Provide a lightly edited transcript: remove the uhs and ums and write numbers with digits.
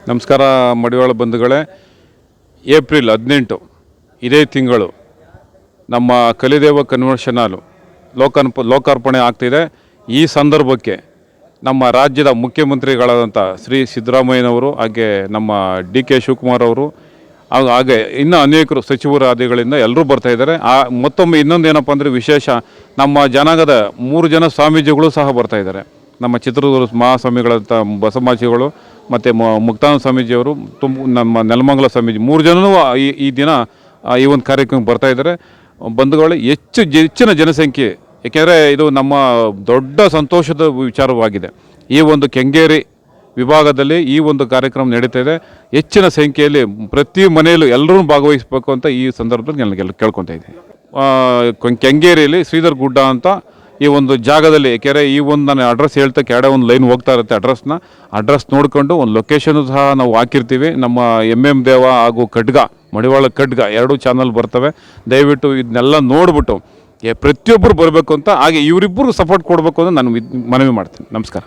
ನಮಸ್ಕಾರ ಮಡಿವಾಳ ಬಂಧುಗಳೇ. ಏಪ್ರಿಲ್ 18 ಇದೇ ತಿಂಗಳು ನಮ್ಮ ಕಲಿದೇವ ಕನ್ವೆನ್ಷನ್ ಹಾಲ್ ಲೋಕಾರ್ಪಣೆ ಆಗ್ತಿದೆ. ಈ ಸಂದರ್ಭಕ್ಕೆ ನಮ್ಮ ರಾಜ್ಯದ ಮುಖ್ಯಮಂತ್ರಿಗಳಾದಂಥ ಶ್ರೀ ಸಿದ್ದರಾಮಯ್ಯನವರು, ಹಾಗೆ ನಮ್ಮ ಡಿ.ಕೆ. ಶಿವಕುಮಾರ್ ಅವರು, ಹಾಗೆ ಇನ್ನೂ ಅನೇಕರು ಸಚಿವರಾದಿಗಳಿಂದ ಎಲ್ಲರೂ ಬರ್ತಾಯಿದ್ದಾರೆ. ಮತ್ತೊಮ್ಮೆ ಇನ್ನೊಂದು ಏನಪ್ಪ ಅಂದರೆ ವಿಶೇಷ, ನಮ್ಮ ಜನಾಂಗದ 3 ಜನ ಸ್ವಾಮೀಜಿಗಳು ಸಹ ಬರ್ತಾಯಿದ್ದಾರೆ. ನಮ್ಮ ಚಿತ್ರದುರ್ಗ ಮಹಾಸ್ವಾಮಿಗಳಂಥ ಬಸವಮಾಚಿಗಳು ಮತ್ತು ಮುಕ್ತಾನಂದ ಸ್ವಾಮೀಜಿಯವರು, ನಮ್ಮ ನೆಲಮಂಗಲ ಸ್ವಾಮೀಜಿ, 3 ಜನರೂ ಈ ದಿನ ಈ ಒಂದು ಕಾರ್ಯಕ್ರಮಕ್ಕೆ ಬರ್ತಾಯಿದ್ದಾರೆ. ಬಂಧುಗಳು, ಹೆಚ್ಚಿನ ಜನಸಂಖ್ಯೆ, ಏಕೆಂದರೆ ಇದು ನಮ್ಮ ದೊಡ್ಡ ಸಂತೋಷದ ವಿಚಾರವಾಗಿದೆ. ಈ ಒಂದು ಕೆಂಗೇರಿ ವಿಭಾಗದಲ್ಲಿ ಈ ಒಂದು ಕಾರ್ಯಕ್ರಮ ನಡೀತಾ ಇದೆ. ಹೆಚ್ಚಿನ ಸಂಖ್ಯೆಯಲ್ಲಿ ಪ್ರತಿ ಮನೆಯಲ್ಲೂ ಎಲ್ಲರೂ ಭಾಗವಹಿಸಬೇಕು ಅಂತ ಈ ಸಂದರ್ಭದಲ್ಲಿ ನನಗೆಲ್ಲ ಕೇಳ್ಕೊತಾ ಇದ್ದೀನಿ. ಕೆಂಗೇರಿಯಲ್ಲಿ ಶ್ರೀಧರ್ ಗುಡ್ಡ ಅಂತ ಈ ಒಂದು ಜಾಗದಲ್ಲಿ, ಯಾಕೆಂದರೆ ಈ ಒಂದು ನಾನು ಅಡ್ರೆಸ್ ಹೇಳ್ತಾ ಕೆಳಗಡೆ ಒಂದು ಲೈನ್ ಹೋಗ್ತಾ ಇರುತ್ತೆ. ಅಡ್ರೆಸ್ ನೋಡಿಕೊಂಡು ಒಂದು ಲೊಕೇಶನ್ ಸಹ ನಾವು ಹಾಕಿರ್ತೀವಿ. ನಮ್ಮ ಎಂ ದೇವ ಹಾಗೂ ಖಡ್ಗ, ಮಡಿವಾಳ ಖಡ್ಗ 2 ಚಾನಲ್ ಬರ್ತವೆ. ದಯವಿಟ್ಟು ಇದನ್ನೆಲ್ಲ ನೋಡಿಬಿಟ್ಟು ಪ್ರತಿಯೊಬ್ಬರು ಬರಬೇಕು ಅಂತ, ಹಾಗೆ ಇವರಿಬ್ಬರು ಸಪೋರ್ಟ್ ಕೊಡಬೇಕು ಅಂತ ನಾನು ಮನವಿ ಮಾಡ್ತೀನಿ. ನಮಸ್ಕಾರ.